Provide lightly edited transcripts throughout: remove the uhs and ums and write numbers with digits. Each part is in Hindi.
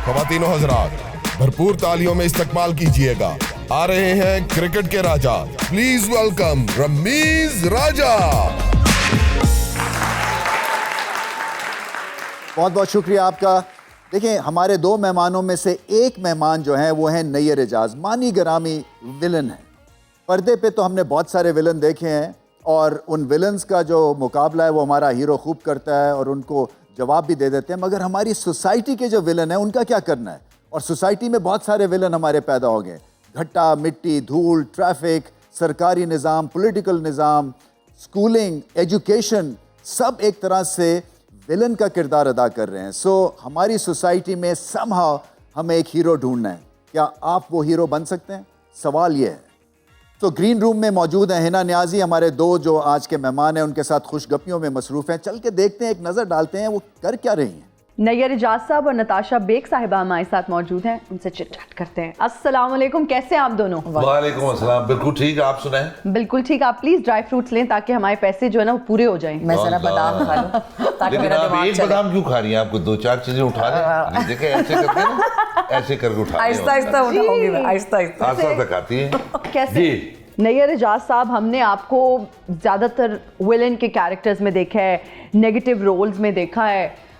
ख्वातीनो हजरात, भरपूर तालियों में इस्तकबाल कीजिएगा। आ रहे हैं क्रिकेट के राजा, प्लीज वेलकम रमीज राजा। बहुत बहुत शुक्रिया आपका। देखिए, हमारे दो मेहमानों में से एक मेहमान जो हैं वो हैं नैयर एजाज, मानी गरामी विलन है। पर्दे पे तो हमने बहुत सारे विलन देखे हैं और उन विलन्स का जो मुकाबला है वो हमारा हीरो खूब करता है और उनको जवाब भी दे देते हैं। मगर हमारी सोसाइटी के जो विलन हैं उनका क्या करना है? और सोसाइटी में बहुत सारे विलन हमारे पैदा हो गए। घट्टा, मिट्टी, धूल, ट्रैफिक, सरकारी निज़ाम, पॉलिटिकल निज़ाम, स्कूलिंग, एजुकेशन, सब एक तरह से विलन का किरदार अदा कर रहे हैं। सो हमारी सोसाइटी में समहाउ हमें एक हीरो ढूंढना है। क्या आप वो हीरो बन सकते हैं? सवाल ये है। तो ग्रीन रूम में मौजूद हैं हिना न्याजी, हमारे दो जो आज के मेहमान हैं उनके साथ खुशगपियों में मसरूफ़ हैं। चल के देखते हैं, एक नज़र डालते हैं वो कर क्या रही हैं। नैयर एजाज साहब और नताशा बेग साहिबा हमारे साथ मौजूद हैं, उनसे चिट चैट करते हैं। अस्सलाम वालेकुम, कैसे हैं आप दोनों? वालेकुम अस्सलाम, बिल्कुल ठीक, आप सुनाएं? बिल्कुल ठीक। आप प्लीज ड्राई फ्रूट्स लें ताकि हमारे पैसे जो है ना वो पूरे हो जाएं। मैं जरा बादाम खा लूं ताकि लेकिन मेरा आप दिमाग एक चले। बादाम क्यों खा रही हैं? आपको दो चार चीजें उठा लें, देखें ऐसे करके ना, ऐसे करके उठा लें। आहिस्ता आहिस्ता उठाऊंगी मैं, आहिस्ता आहिस्ता। आस्ता तक आती है कैसे? जी। नैयर एजाज साहब, हमने आपको ज्यादातर विलन के कैरेक्टर्स में देखा है, नेगेटिव रोल्स में देखा है।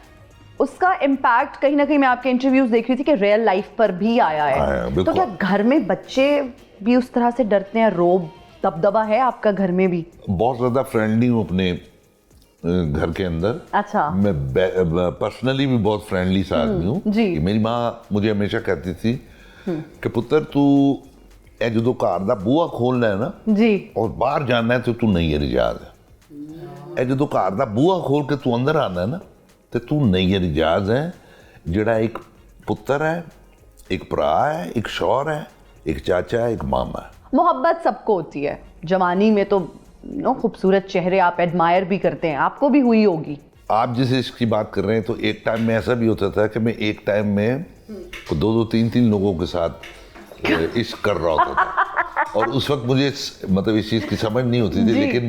उसका इम्पैक्ट कहीं ना कहीं मैं आपके इंटरव्यूज देख रही थी कि रियल लाइफ पर भी आया है। तो क्या घर में बच्चे भी उस तरह से डरते हैं? रोब दबदबा है आपका घर में भी? बहुत ज्यादा फ्रेंडली हूँ अपने घर के अंदर। अच्छा। मैं पर्सनली भी बहुत फ्रेंडली सा आदमी हूँ जी। मेरी माँ मुझे हमेशा कहती थी कि पुत्र तू ए जो घर दा बूहा खोलना है ना जी, और बाहर जाना है तो तू नैयर एजाज है। ए जो घर दा बूहा खोल के तू अंदर आना है ना तो तू नैयर एजाज है, जिहड़ा एक पुत्र है, एक भरा है, एक शौहर है, एक चाचा है, एक मामा है। मोहब्बत सबको होती है जवानी में, तो खूबसूरत चेहरे आप एडमायर भी करते हैं, आपको भी हुई होगी। आप जिस इश्क की बात कर रहे हैं तो एक टाइम में ऐसा भी होता था कि मैं एक टाइम में दो तीन लोगों के साथ इश्क कर रहा होता था और उस वक्त मुझे मतलब इस चीज़ की समझ नहीं होती थी, लेकिन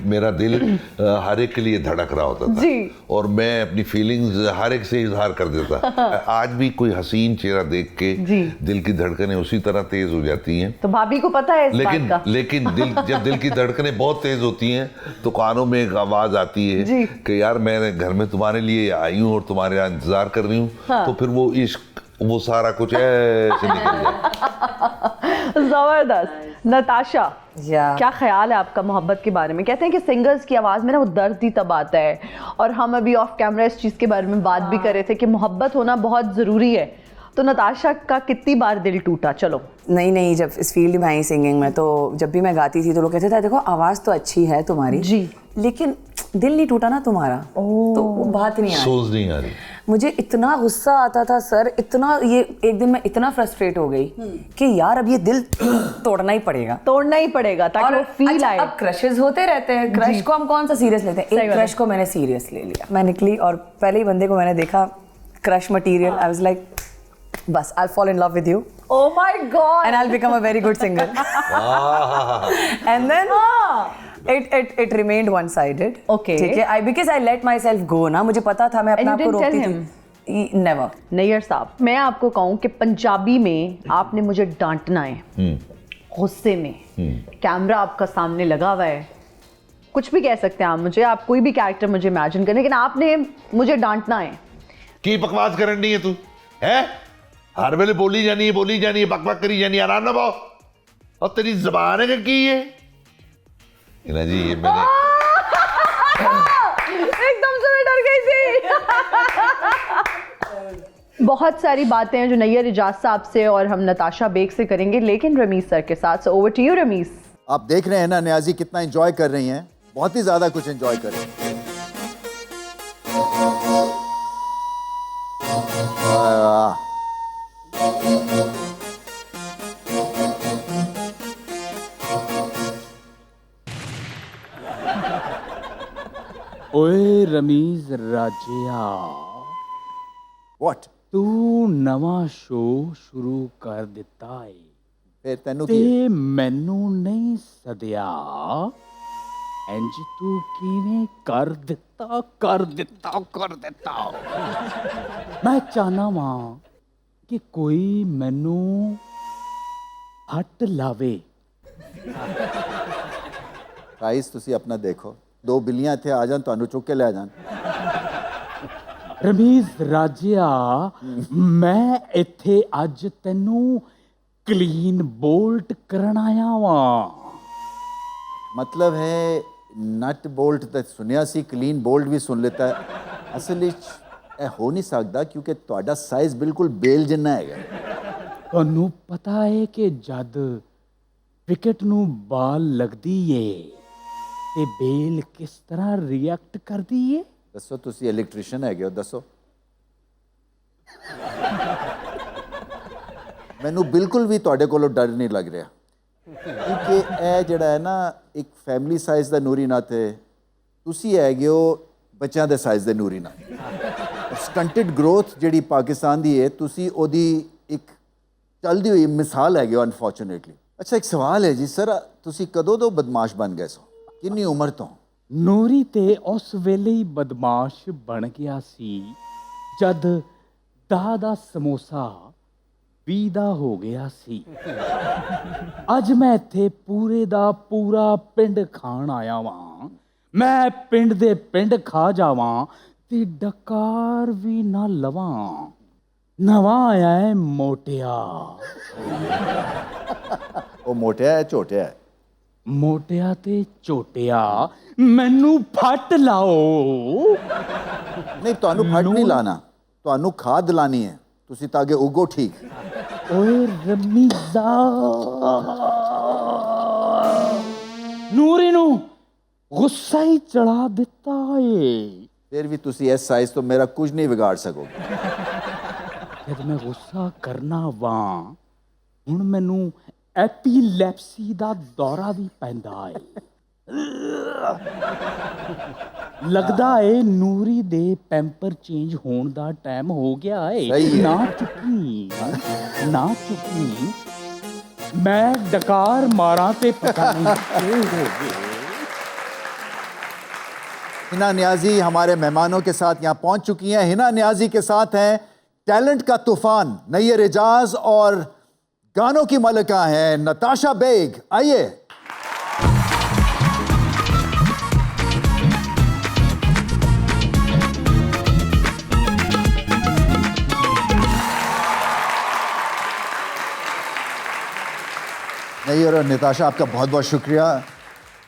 मेरा दिल हर एक के लिए धड़क रहा होता था और मैं अपनी फीलिंग्स हर एक से इजहार कर देता। आज भी कोई हसीन चेहरा देख के दिल की धड़कनें उसी तरह तेज हो जाती हैं। तो भाभी को पता है इस बात का? लेकिन जब दिल की धड़कनें बहुत तेज होती हैं तो कानों में एक आवाज़ आती है कि यार मैं घर में तुम्हारे लिए आई हूँ और तुम्हारे यहाँ इंतजार कर रही हूँ। तो फिर वो इश्क, वो सारा कुछ ऐसे निकल जाए। जबरदस्त। नताशा, क्या ख्याल है आपका मोहब्बत के बारे में? कहते हैं कि सिंगर्स की आवाज में ना वो दर्द ही तब आता है, और हम अभी ऑफ कैमरा इस चीज के बारे में बात भी कर रहे थे कि मोहब्बत होना बहुत जरूरी है। तो नताशा का कितनी बार दिल टूटा? चलो। नहीं, जब इस फील्ड में आई सिंगिंग में, तो जब भी मैं गाती थी तो लोग कहते थे देखो आवाज़ तो अच्छी है तुम्हारी जी, लेकिन दिल नहीं टूटा ना तुम्हारा। तो वो बात नहीं आ रही, सोच नहीं आ रही। मुझे इतना गुस्सा आता था सर, इतना, ये एक दिन मैं इतना फ्रस्ट्रेट हो गई कि यार अब ये दिल तोड़ना ही पड़ेगा ताकि वो फील आए। अब क्रशेस होते रहते हैं, क्रश को हम कौन सा सीरियस लेते हैं? एक क्रश को मैंने सीरियस ले लिया। मैं निकली और पहले ही बंदे को मैंने देखा, crush material, I was like बस I'll fall in love with you. Oh my God! And I'll become a very good singer. And then it remained one-sided. Okay. ठीक है, because I let myself go ना, मुझे पता था मैं अपना आपको रोकती थी। Never. नैयर साहब, मैं आपको कहूँ कि पंजाबी में आपने मुझे डांटना है गुस्से में, कैमरा आपका सामने लगा हुआ है, कुछ भी कह सकते हैं आप मुझे, आप कोई भी कैरेक्टर मुझे इमेजिन करें, लेकिन आपने मुझे डांटना है। की बकवास करनी है तू है? हर वेले बोली जानी है, बक बक करी जानी है, आराम ना पाओ। और तेरी ज़बान है कि ये इना जी, ये मैंने एकदम से मैं डर गई थी। बहुत सारी बातें हैं जो नैयर एजाज साहब से और हम नताशा बेग से करेंगे, लेकिन रमीज सर के साथ। Over to you Rameez. आप देख रहे हैं ना न्याजी कितना एंजॉय कर रही हैं, बहुत ही ज्यादा कुछ एंजॉय कर रही हैं। ओए रमीज राजिया, व्हाट? तू नवा शो शुरू कर दिता है फिर तेनू ते की मैनू नहीं सदिया, इंज तू किवें कर दिता मैं चाहना वां ਕਿ ਕੋਈ ਮੈਨੂੰ ਹੱਟ ਲਾਵੇ। गाइस ਤੁਸੀਂ ਆਪਣਾ ਦੇਖੋ, ਦੋ ਬਿੱਲੀਆਂ ਇੱਥੇ ਆ ਜਾਣ ਤੁਹਾਨੂੰ ਚੁੱਕ ਕੇ ਲੈ ਜਾਣ। ਰਮੀਜ਼ ਰਾਜਿਆ, ਮੈਂ ਇੱਥੇ ਅੱਜ ਤੈਨੂੰ ਕਲੀਨ ਬੋਲਟ ਕਰਨ ਆਇਆ ਵਾਂ। मतलब है नट बोल्ट तो सुनिया सी, क्लीन बोल्ट भी सुन लेता है। असल विच ਇਹ ਹੋ ਨਹੀਂ ਸਕਦਾ ਕਿਉਂਕਿ ਤੁਹਾਡਾ ਸਾਈਜ਼ ਬਿਲਕੁਲ ਬੇਲ ਜਿੰਨਾ ਹੈਗਾ। ਤੁਹਾਨੂੰ ਪਤਾ ਹੈ ਕਿ ਜਦ ਵਿਕਟ ਨੂੰ ਬਾਲ ਲੱਗਦੀ ਏ ਤੇ ਬੇਲ ਕਿਸ ਤਰ੍ਹਾਂ ਰਿਐਕਟ ਕਰਦੀ ਏ? ਦੱਸੋ, ਤੁਸੀਂ ਇਲੈਕਟ੍ਰੀਸ਼ੀਅਨ ਹੈਗੇ ਹੋ, ਦੱਸੋ। ਮੈਨੂੰ ਬਿਲਕੁਲ ਵੀ ਤੁਹਾਡੇ ਕੋਲੋਂ ਡਰ ਨਹੀਂ ਲੱਗ ਰਿਹਾ ਕਿਉਂਕਿ ਇਹ ਜਿਹੜਾ ਹੈ ਨਾ ਇੱਕ ਫੈਮਿਲੀ ਸਾਈਜ਼ ਦਾ ਨੂਰੀ ਨਾਥ ਹੈ, ਤੁਸੀਂ ਹੈਗੇ ਹੋ ਬੱਚਿਆਂ ਦੇ ਸਾਈਜ਼ ਦੇ ਨੂਰੀ ਨਾਥ। ਸਟੰਟਡ ਗਰੋਥ ਜਿਹੜੀ ਪਾਕਿਸਤਾਨ ਦੀ ਹੈ, ਤੁਸੀਂ ਉਹਦੀ ਇੱਕ ਚੱਲਦੀ ਹੋਈ ਮਿਸਾਲ ਹੈਗੇ ਹੋ ਅਨਫੋਰਚੂਨੇਟਲੀ। ਅੱਛਾ, ਇੱਕ ਸਵਾਲ ਹੈ ਜੀ ਸਰ, ਤੁਸੀਂ ਕਦੋਂ ਤੋਂ ਬਦਮਾਸ਼ ਬਣ ਗਏ ਸੋ, ਕਿੰਨੀ ਉਮਰ ਤੋਂ? ਨੂਰੀ ਤੇ ਉਸ ਵੇਲੇ ਹੀ ਬਦਮਾਸ਼ ਬਣ ਗਿਆ ਸੀ ਜਦ ਦਾ ਸਮੋਸਾ 20 ਦਾ ਹੋ ਗਿਆ ਸੀ। ਅੱਜ ਮੈਂ ਇੱਥੇ ਪੂਰੇ ਦਾ ਪੂਰਾ ਪਿੰਡ ਖਾਣ ਆਇਆ ਵਾਂ। ਮੈਂ ਪਿੰਡ ਦੇ ਪਿੰਡ ਖਾ ਜਾਵਾਂ ਤੇ ਡਕਾਰ ਵੀ ਨਾ ਲਵਾਂ। ਨਵਾਂ ਆਇਆ ਹੈ ਮੋਟਿਆ। ਉਹ ਮੋਟਿਆ ਹੈ ਝੋਟਿਆ ਹੈ? ਮੋਟਿਆ ਤੇ ਝੋਟਿਆ ਮੈਨੂੰ ਫੱਟ ਲਾਓ। ਨਹੀਂ, ਤੁਹਾਨੂੰ ਫੱਟ ਨਹੀਂ ਲਾਣਾ, ਤੁਹਾਨੂੰ ਖਾਦ ਲਾਣੀ ਹੈ ਤੁਸੀਂ ਤਾਂ ਕਿ ਉਗੋ ਠੀਕ। ਓਏ ਰਮੀਜ਼ਾ, ਨੂਰੀ ਨੂੰ ਗੁੱਸਾ ਹੀ ਚੜਾ ਦਿੱਤਾ ਏ। ਫਿਰ ਵੀ ਤੁਸੀਂ ਇਸ ਸਾਈਜ਼ ਤੋਂ ਮੇਰਾ ਕੁਝ ਨਹੀਂ ਵਿਗਾੜ ਸਕੋਗੇ। ਜਦ ਮੈਂ ਗੁੱਸਾ ਕਰਨਾ ਵਾਂ, ਹੁਣ ਮੈਨੂੰ ਐਪੀਲੈਪਸੀ ਦਾ ਦੌਰਾ ਵੀ ਪੈਂਦਾ ਏ। ਲੱਗਦਾ ਏ ਨੂਰੀ ਦੇ ਪੈਂਪਰ ਚੇਂਜ ਹੋਣ ਦਾ ਟਾਈਮ ਹੋ ਗਿਆ ਏ। ਸਹੀ ਹੈ। ਨਾ ਚੁੱਕੀ, ਨਾ ਚੁੱਕੀ, ਮੈਂ ਡਕਾਰ ਮਾਰਾਂ ਤੇ ਪਤਾ ਨਹੀਂ ਕੀ ਹੋਵੇ। हिना नियाजी हमारे मेहमानों के साथ यहाँ पहुँच चुकी हैं। हिना नियाजी के साथ हैं टैलेंट का तूफान नैयर एजाज और गानों की मलिका हैं नताशा बेग। आइए। नैयर और नताशा, आपका बहुत बहुत शुक्रिया।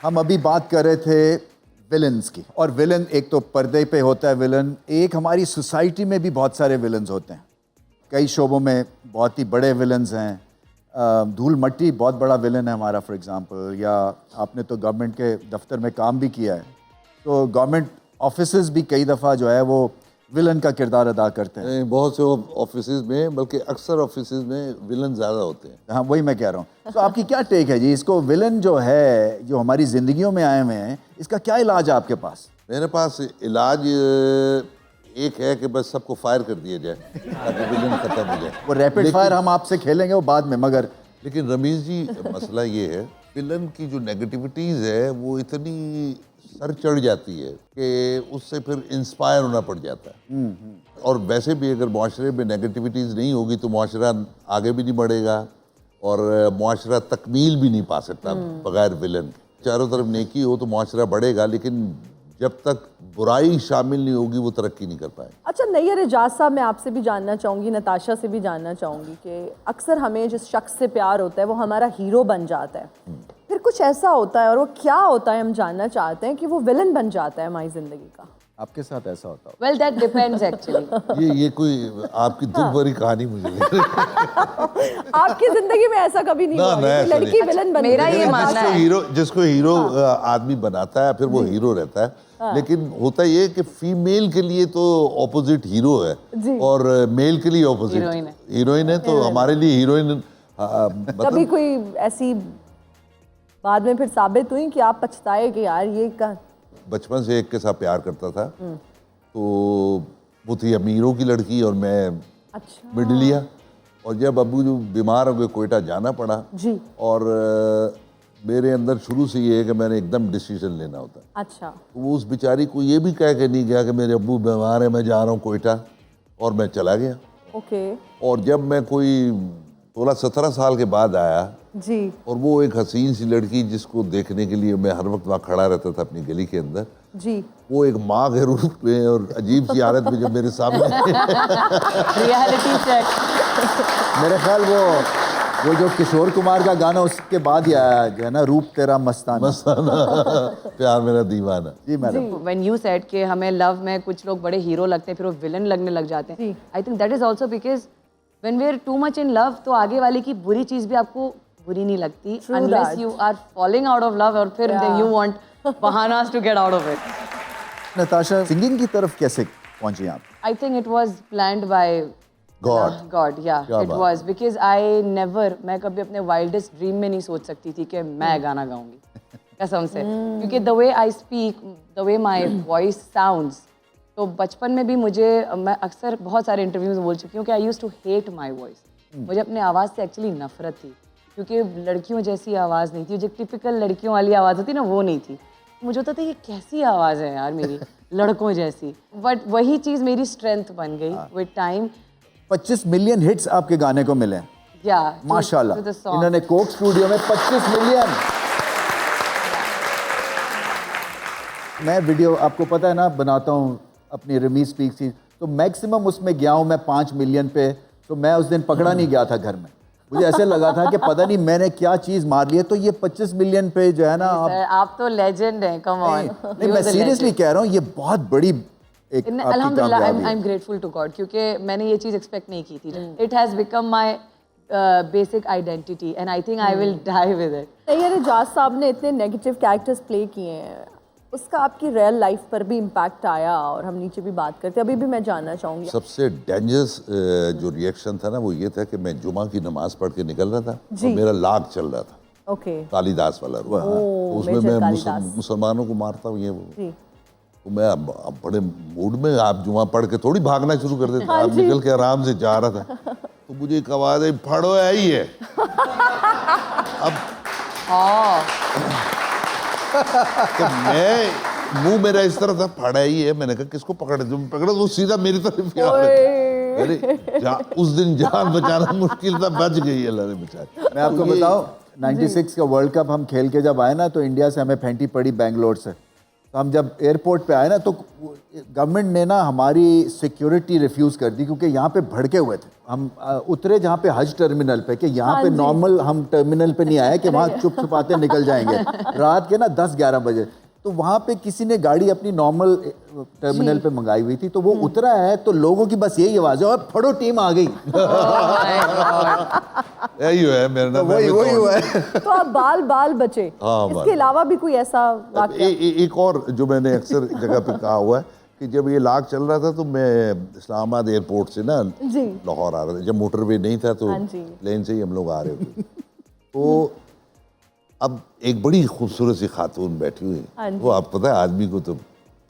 हम अभी बात कर रहे थे विलन्स की, और विलन एक तो पर्दे पे होता है विलन, एक हमारी सोसाइटी में भी बहुत सारे विलन्स होते हैं। कई शोबों में बहुत ही बड़े विलन्स हैं। धूल मट्टी बहुत बड़ा विलन है हमारा फॉर एग्जांपल, या आपने तो गवर्नमेंट के दफ्तर में काम भी किया है, तो गवर्नमेंट ऑफिसेज भी कई दफ़ा जो है वो विलन का किरदार अदा करते हैं। बहुत से ऑफिसेज में, बल्कि अक्सर ऑफिसेज में विलन ज़्यादा होते हैं। हाँ, वही मैं कह रहा हूँ। तो आपकी क्या टेक है जी, इसको विलन जो है जो हमारी ज़िंदगियों में आए हुए हैं, इसका क्या इलाज है आपके पास? मेरे पास इलाज एक है कि बस सबको फायर कर दिया जाए ताकि विलन खत्म हो जाए। वो रैपिड फायर हम आपसे खेलेंगे वो बाद में, मगर लेकिन रमीज जी, मसला ये है विलन की जो नेगेटिविटीज़ है वो इतनी सर चढ़ जाती है कि उससे फिर इंस्पायर होना पड़ जाता है। और वैसे भी अगर माशरे में नेगेटिविटीज़ नहीं होगी तो माशरा आगे भी नहीं बढ़ेगा और माशरा तकमील भी नहीं पा सकता बगैर विलन। चारों तरफ नेकी हो तो माशरा बढ़ेगा, लेकिन जब तक बुराई शामिल नहीं होगी वो तरक्की नहीं कर पाए। अच्छा नैयर एजाज साहब, मैं आपसे भी जानना चाहूँगी, नताशा से भी जानना चाहूँगी कि अक्सर हमें जिस शख्स से प्यार होता है वो हमारा हीरो बन जाता है, फिर कुछ ऐसा होता है और वो क्या होता है हम जानना चाहते हैं कि वो विलन बन जाता है हमारी ज़िंदगी का। आपके साथ ऐसा होता हो? Well that depends actually. ये कोई आपकी दुख भरी कहानी मुझे लग रही है। आपकी जिंदगी में ऐसा कभी नहीं हुआ कि लड़की विलन बन मेरा गई? ये मानना है। जिसको हीरो आदमी बनाता है फिर वो हीरो रहता है। लेकिन होता ये कि फीमेल के लिए तो ऑपोजिट हीरो है और मेल के लिए ऑपोजिट हीरोइन है। तो हमारे लिए हीरोइन कभी कोई ऐसी बाद में फिर साबित हुई कि आप पछताए कि यार ये का बचपन से एक के साथ प्यार करता था, तो वो थी अमीरों की लड़की और मैं मिडिलिया। और जब अब्बू जो बीमार हो गए कोयटा जाना पड़ा जी, और मेरे अंदर शुरू से ये है कि मैंने एकदम डिसीजन लेना होता है। अच्छा, तो वो उस बेचारी को ये भी कह के नहीं गया कि मेरे अब्बू बीमार है मैं जा रहा हूँ कोयटा, और मैं चला गया। ओके और जब मैं कोई 16-17 साल के बाद आया जी और वो एक हसीन सी लड़की जिसको देखने के लिए मैं हर वक्त वहाँ खड़ा रहता था अपनी गली के अंदर, जी वो एक माँ के रूप में और अजीब सी हालत में जब मेरे सामने रियलिटी चेक। मेरे ख्याल वो जो किशोर कुमार का गाना उसके बाद ही आया जो है ना, रूप तेरा मस्ताना। प्यार मेरा दीवाना। जी मैडम। व्हेन यू सेड कि हमें लव में कुछ लोग बड़े हीरो लगते हैं फिर वो विलन लगने लग जाते हैं, I think that is also because when we are too much in love तो आगे वाले की बुरी चीज भी आपको बुरी नहीं लगती unless you are falling out of love और फिर यू वांट बहानास to get out of it. Natasha singing की तरफ कैसे पहुंची आप? I think it was planned by God या it was because I never, मैं कभी अपने वाइल्डेस्ट ड्रीम में नहीं सोच सकती थी कि मैं गाना गाऊंगी कसम से, क्योंकि the way I speak, the way my voice sounds, तो बचपन में भी मुझे, मैं अक्सर बहुत सारे इंटरव्यूज बोल चुकी हूँ कि I used to hate my voice. मुझे अपने आवाज़ से एक्चुअली नफरत थी क्योंकि लड़कियों जैसी आवाज़ नहीं थी, जो टिपिकल लड़कियों वाली आवाज़ होती ना वो नहीं थी। मुझे होता था ये कैसी आवाज़ है यार मेरी लड़कों जैसी, बट वही चीज़ मेरी स्ट्रेंथ बन गई विद टाइम। 25 मिलियन हिट्स आपके गाने को मिले हैं। या माशाल्लाह, इन्होंने कोक स्टूडियो में 25 मिलियन। मैं वीडियो आपको पता है ना बनाता हूँ अपनी रिमी स्पीक्स की, तो मैक्सिमम उसमें गया हूँ मैं 5 मिलियन पे। तो मैं उस दिन पकड़ा नहीं गया था घर में, मुझे ऐसे लगा था कि पता नहीं मैंने क्या चीज़ मार ली है। तो ये 25 मिलियन पे जो है ना आप तो लेजेंड हैं, कम ऑन। नहीं मैं सीरियसली कह रहा हूँ, ये बहुत बड़ी एक अल्हम्दुलिल्लाह, I am grateful to God क्योंकि मैंने ये चीज़ एक्सपेक्ट नहीं की थी। It has become my basic identity and I think I will die with it. Nayyar Ejaz साहब ने इतने नेगेटिव कैरेक्टर्स प्ले किए हैं, उसका आपकी रियल लाइफ पर भी इम्पैक्ट आया? और हम नीचे भी बात करते हैं, अभी भी मैं जानना चाहूँगी। सबसे डेंजरस जो रिएक्शन था ना वो ये था कि मैं जुमा की नमाज पढ़ के निकल रहा था और मेरा लाग चल रहा था, ओके कालिदास वाला रूप। तो उसमें मैं मुसलमानों को मारता हूँ ये वो। तो मैं अब बड़े मूड में, आप जुमा पढ़ के थोड़ी भागना शुरू कर देते, आप निकल के आराम से जा रहा था तो मुझे एक आवाज आई, फड़ो आई है। अब तो मैं मुंह मेरा इस तरह था, फड़ा ही है। मैंने कहा किसको पकड़े, तुम पकड़ो, वो सीधा मेरी तरफ आ रहा। अरे उस दिन जान बचाना मुश्किल था, बच गई अल्लाह ने बचा। मैं आपको बताऊं 96 का वर्ल्ड कप हम खेल के जब आए ना, तो इंडिया से हमें फेंटी पड़ी बेंगलोर से। तो हम जब एयरपोर्ट पे आए ना, तो गवर्नमेंट ने ना हमारी सिक्योरिटी रिफ्यूज़ कर दी क्योंकि यहाँ पे भड़के हुए थे। हम उतरे जहाँ पे हज टर्मिनल पे, कि यहाँ पे नॉर्मल हम टर्मिनल पे नहीं आए कि वहाँ चुप छुपाते निकल जाएंगे रात के ना 10-11 बजे। तो वहाँ पे किसी ने गाड़ी अपनी नॉर्मल टर्मिनल पे मंगाई हुई थी, तो वो उतरा है तो लोगों की बस यही आवाज़ है, और फड़ो टीम आ गई। यही है मेरा नाम, वही हुआ है। तो आप बाल बचे। इसके अलावा भी कोई ऐसा वाकया? एक और जो मैंने अक्सर जगह पे कहा हुआ है कि जब ये लाग चल रहा था तो मैं इस्लामाबाद एयरपोर्ट से ना लाहौर आ रहा था, जब मोटरवे नहीं था तो प्लेन से ही हम लोग आ रहे थे। तो अब एक बड़ी खूबसूरत सी खातून बैठी हुई है, वो आप पता है आदमी को तो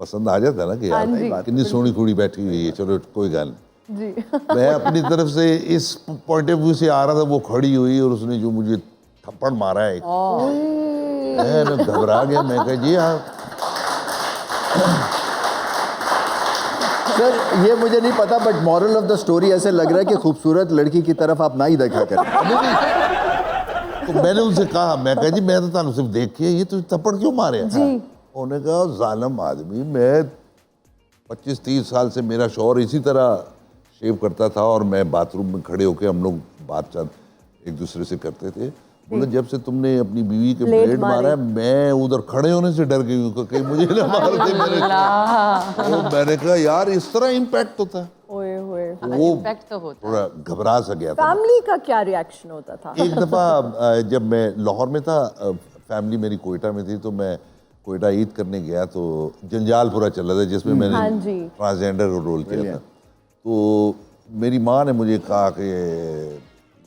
पसंद आ जाता है ना कि यार कितनी सोनी कुड़ी बैठी हुई है, चलो कोई गाल नहीं। मैं अपनी तरफ से इस पॉइंट ऑफ व्यू से आ रहा था, वो खड़ी हुई और उसने जो मुझे थप्पड़ मारा है, मैं घबरा गया। मैं कहा जी आप सर ये मुझे नहीं पता, but moral of the story ऐसे लग रहा है कि खूबसूरत लड़की की तरफ आप ना ही देखा करें। तो मैंने उनसे कहा, मैं कहा जी मैं तो तुम सिर्फ देख के, ये तुझे थप्पड़ क्यों मारे? उन्होंने कहा जालिम आदमी, मैं 25-30 साल से मेरा शौहर इसी तरह शेव करता था और मैं बाथरूम में खड़े होकर हम लोग बातचीत एक दूसरे से करते थे। बोले जब से तुमने अपनी बीवी के ब्लेड मारा है, मैं उधर खड़े होने से डर गई हूँ कि मुझे ना मार दे मेरे। तो मैंने कहा यार इस तरह इम्पैक्ट होता है। वो तो होता थोड़ा घबरा सा गया था। फैमिली का क्या रिएक्शन होता था? एक दफ़ा जब मैं लाहौर में था, फैमिली मेरी कोयटा में थी, तो मैं कोयटा ईद करने गया तो जंजाल पूरा चल रहा था जिसमें मैंने ट्रांसजेंडर को रोल किया था। तो मेरी माँ ने मुझे कहा कि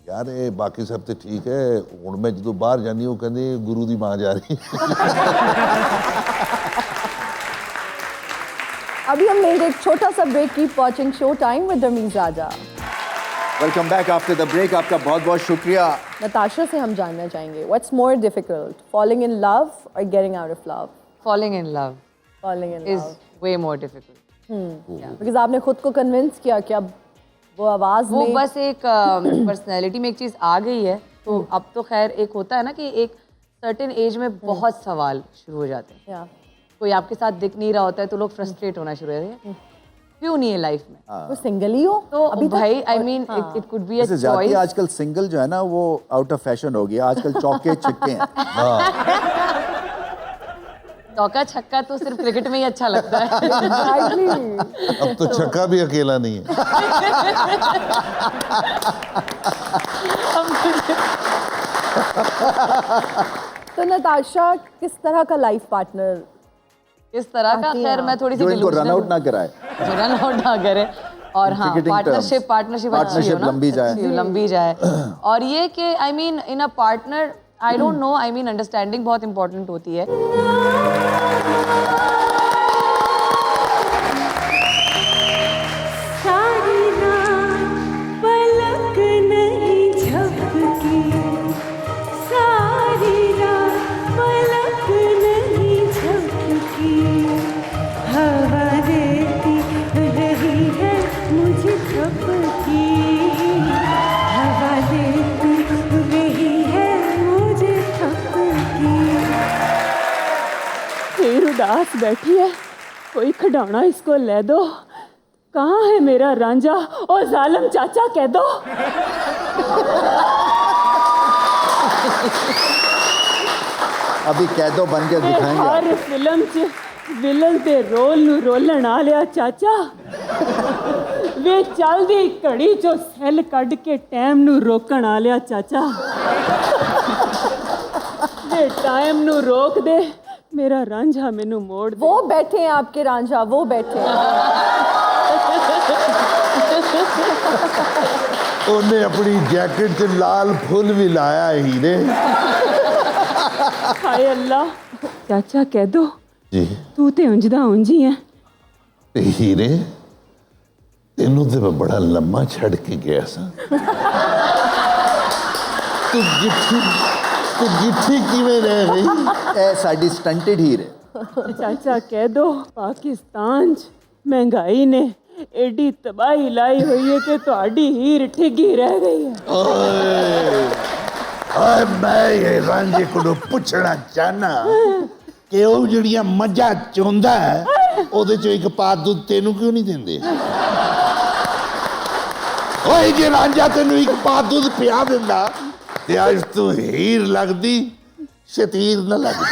यार ये बाकी सब तो ठीक है, हुण मैं जो बाहर जानी वो कहते गुरु दी माँ जा रही। अभी हम लेंगे एक छोटा सा break. Keep watching show time with Rameez Raja. Welcome back after the break. आपका बहुत बहुत शुक्रिया। नताशा से हम जानना चाहेंगे, what's more difficult, falling in love और getting out of love? Falling in love falling in is way more difficult, because आपने खुद को कन्विंस किया कि अब वो आवाज़ वो में बस एक पर्सनैलिटी में एक चीज़ आ गई है, तो अब तो खैर एक होता है ना कि एक सर्टेन एज में बहुत सवाल शुरू हो जाते हैं। या, कोई आपके साथ दिख नहीं रहा होता है तो लोग फ्रस्ट्रेट होना शुरू हो जाते हैं, क्यों नहीं है लाइफ में। वो सिंगल ही हो तो अभी तक? भाई I mean it could be a वैसे जाती चॉइस। आजकल सिंगल जो है ना वो आउट ऑफ फैशन हो गया, आजकल चौके छिक्के हैं। चौका छक्का तो सिर्फ क्रिकेट में ही अच्छा लगता है। Exactly. अब तो छक्का भी अकेला नहीं है। तो नताशा किस तरह का लाइफ पार्टनर इस तरह का, आती है खैर आप। मैं थोड़ी सी जो इनको रन delusional आउट ना कराए। जो रन आउट ना करे, और हाँ Cricketing पार्टनरशिप terms. पार्टनरशिप अच्छी हो Partnership ना, लंबी जाए। अच्छी लंबी जाए। और ये कि I mean in a partner I don't know, I mean understanding बहुत इंपॉर्टेंट होती है। सारी रात पलक नहीं झपकी, सारी रात पलक नहीं झपकी, हवा देती रही है मुझे झपकी, हवा देती रही है मुझे झपकी। फिर उदास बैठी है, कोई खिडौना इसको ले दो। कहाँ है मेरा रांझा? ओ जालिम चाचा कह दो। अभी कैदो बन के दिखाएंगे। हर फिल्म च विलन ते रोल नू रोलन आ लिया चाचा। वे चलदी घड़ी चो सैल कढ़ के टाइम नू रोकण आ लिया चाचा। वे टाइम नू रोक दे, मेरा रांझा मैनू मोड़ दे। वो बैठे हैं आपके रांझा, वो बैठे हैं। ਉਹਨੇ ਆਪਣੀ ਜੈਕਟ 'ਚ ਲਾਲ ਫੁੱਲ ਵੀ ਲਾਇਆ ਹੀਰੇ। हाय अल्लाह, चाचा कह दो ਜੀ तू ते उंजदा उंजी है। ਤੇ ਹੀਰੇ ਤੈਨੂੰ ਤੇ ਮੈਂ ਬੜਾ ਲੰਮਾ ਛੱਡ ਕੇ ਗਿਆ ਸਾਂ। ਤੂੰ ਗਿੱਠੀ ਕਿਵੇਂ ਰਹਿ ਗਈ? ਇਹ ਸਾਡੀ ਸਟੰਟਡ ਹੀਰ ਹੈ। चाचा कह दो पाकिस्तान च महंगाई ने एडी तबाही लाई हुई है कि ਤੁਹਾਡੀ ਹੀਰ ठिगी रह गई है। ਓਏ ਮੈਂ ਇਹ ਰਾਂਝੇ ਕੋਲੋਂ ਪੁੱਛਣਾ ਚਾਹਨਾ ਕਿ ਉਹ ਜਿਹੜੀਆਂ ਮੱਝਾਂ ਚੋਂਦਾ ਹੈ ਉਹਦੇ ਚੋਂ ਇੱਕ ਪਾਤ ਦੁੱਧ ਤੈਨੂੰ ਕਿਉਂ ਨਹੀਂ ਦਿੰਦੇ? ਓਏ ਜੇ ਰਾਂਝਾ ਤੈਨੂੰ ਇੱਕ ਪਾਤ ਦੁੱਧ ਪਿਆ ਦਿੰਦਾ ਤੇ ਅੱਜ ਤੂੰ ਹੀਰ ਲੱਗਦੀ, ਸ਼ਤੀਰ ਨਾ ਲੱਗਦੀ।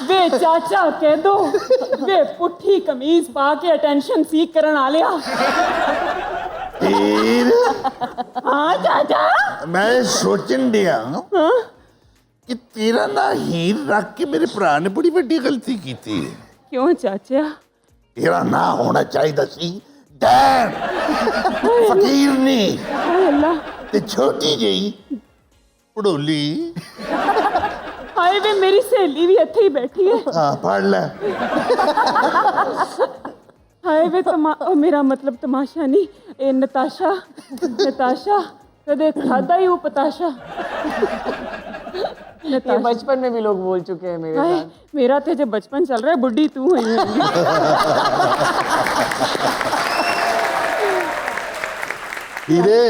वे चाचा कह दो वे पुट्ठी कमीज पा के अटेंशन सीख करन आ लिया। ਹੀਰ हाँ चाचा। ਮੈਂ ਸੋਚਣ ਡਿਆ ਕਿ ਤੇਰਾ ਨਾਂ ਹੀਰ ਰੱਖ ਕੇ ਮੇਰੇ ਭਰਾ ਨੇ ਬੜੀ ਵੱਡੀ ਗਲਤੀ ਕੀਤੀ ਹੈ। क्यों चाचा? ਤੇਰਾ ਨਾਂ ਹੋਣਾ ਚਾਹੀਦਾ ਸੀ ਡੈਨ, ਫਕੀਰ ਨਹੀਂ हाय अल्लाह, ਤੇ ਛੋਟੀ ਜਿਹੀ ਪੜੋਲੀ। हाय वे मेरी सहेली भी इत्थे ही बैठी है। ਹਾਂ ਪੜ ਲੈ। हाय वे ओ मेरा मतलब तमाशा नहीं, ए नताशा नताशा कदे खादा ही वो पताशा। ये बचपन में भी लोग बोल चुके हैं मेरे हाय साथ। मेरा तो जो बचपन चल रहा है, बुढ़ी तू हुई है। ਹੀਰੇ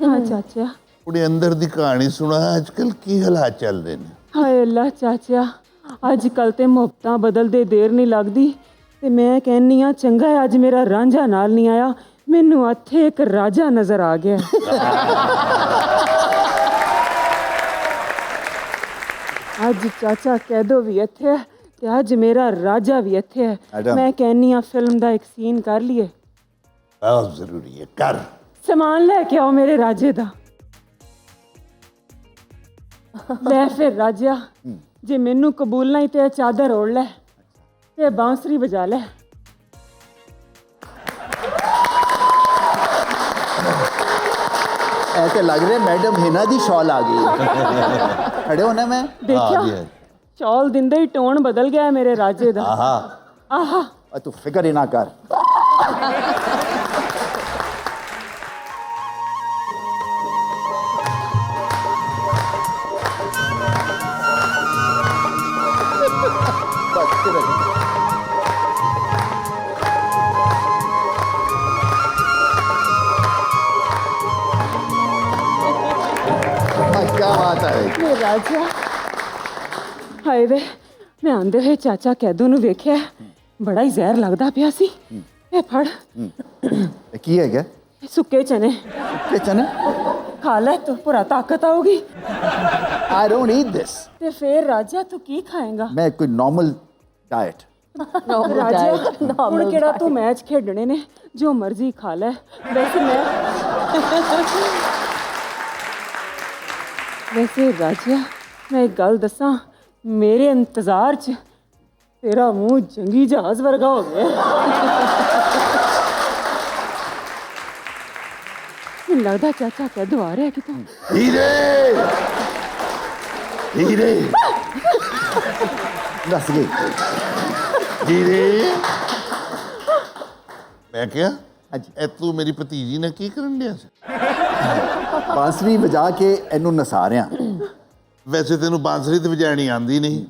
हाँ चाचा। ਉਹਦੇ ਅੰਦਰ ਦੀ ਕਹਾਣੀ ਸੁਣਾ, ਅੱਜ ਕੱਲ ਕੀ ਹਾਲਾਤ ਚੱਲ ਰਹੇ ਨੇ? ਹਾਏ ਅੱਲਾ ਚਾਚਾ, ਅੱਜ ਕੱਲ ਤੇ ਮੁਹੱਬਤਾਂ ਬਦਲਦੇ ਦੇਰ ਨਹੀਂ ਲੱਗਦੀ ਤੇ ਮੈਂ ਕਹਿੰਨੀ ਆ ਚੰਗਾ ਹੈ ਅੱਜ ਮੇਰਾ ਰਾਂਝਾ ਨਾਲ ਨਹੀਂ ਆਇਆ, ਮੈਨੂੰ ਇੱਥੇ ਇੱਕ ਰਾਜਾ ਨਜ਼ਰ ਆ ਗਿਆ। ਅੱਜ ਚਾਚਾ ਕਹਿ ਦੋ ਵੀ ਇੱਥੇ ਹੈ ਤੇ ਅੱਜ ਮੇਰਾ ਰਾਜਾ ਵੀ ਇੱਥੇ ਹੈ। ਮੈਡਮ। ਮੈਂ ਕਹਿੰਨੀ ਆ ਫਿਲਮ ਦਾ ਇੱਕ ਸੀਨ ਕਰ ਲਈਏ। ਬਹੁਤ ਜ਼ਰੂਰੀ ਹੈ, ਕਰ। ਸਮਾਨ ਲੈ ਕੇ ਆਓ ਮੇਰੇ ਰਾਜੇ ਦਾ। ਲੈ ਫਿਰ ਰਾਜਾ, ਜੇ ਮੈਨੂੰ ਕਬੂਲ ਨਹੀਂ ਤੇ ਇਹ ਚਾਦਰ ओढ़ ਲੈ ਤੇ ਬਾਂਸਰੀ ਵਜਾ ਲੈ। ऐसे लग रहे मैडम हिना दी शॉल आ गई। खड़े होने में ਦੇਖਿਆ ਚੌਲ ਦਿੰਦੇ ਹੀ ਟੋਨ ਬਦਲ ਗਿਆ ਮੇਰੇ ਰਾਜੇ ਦਾ। ਆਹਾ तू फिक्र ही ना कर। बस, फिर ਵੇ ਰਾਜਾ ਹਾਏ ਵੇ ਮੈਂ ਆਂਦੇ ਹੋਏ ਚਾਚਾ ਕੈਦੂ ਨੂੰ ਵੇਖਿਆ ਬੜਾ ਹੀ ਜ਼ਹਿਰ ਲੱਗਦਾ ਪਿਆ ਸੀ ਇਹ ਫੜ ਇਹ ਕੀ ਹੈ क्या ਇਹ ਸੁੱਕੇ ਚਨੇ ये चने ਖਾ ਲੈ ਤੂੰ ਪੂਰਾ ਤਾਕਤ ਆਊਗੀ आई डोंट ईट दिस ਤੇ ਫੇਰ ਰਾਜਾ ਤੂੰ ਕੀ ਖਾਏਗਾ मैं कोई नॉर्मल डाइट ਰਾਜਾ ਹੁਣ ਕਿਹੜਾ ਤੂੰ ਮੈਚ ਖੇਡਣੇ ਨੇ ਜੋ ਮਰਜ਼ੀ ਖਾ ਲੈ ਵੈਸੇ ਰਾਜਾ ਮੈਂ ਇੱਕ ਗੱਲ ਦੱਸਾਂ ਮੇਰੇ ਇੰਤਜ਼ਾਰ 'ਚ ਤੇਰਾ ਮੂੰਹ ਜੰਗੀ ਜਹਾਜ਼ ਵਰਗਾ ਹੋ ਗਿਆ ਮੈਨੂੰ ਲੱਗਦਾ ਚਾਚਾ ਕਦੋਂ ਆ ਰਿਹਾ ਕਿਤੋਂ ਹੀਰੇ ਹੀਰੇ दस गई ਹੀਰੇ ਮੈਂ ਕਿਹਾ ਇਹ ਤੂੰ ਮੇਰੀ ਭਤੀਜੀ ਨਾਲ ਕੀ ਕਰਨ ਡਿਆ ਸੀ बांसुरी बजा के इनू नसा रहा ਵੈਸੇ ਤੈਨੂੰ ਬਾਂਸਰੀ ਤੇ ਵਜਾਣੀ ਆਂਦੀ ਨਹੀਂ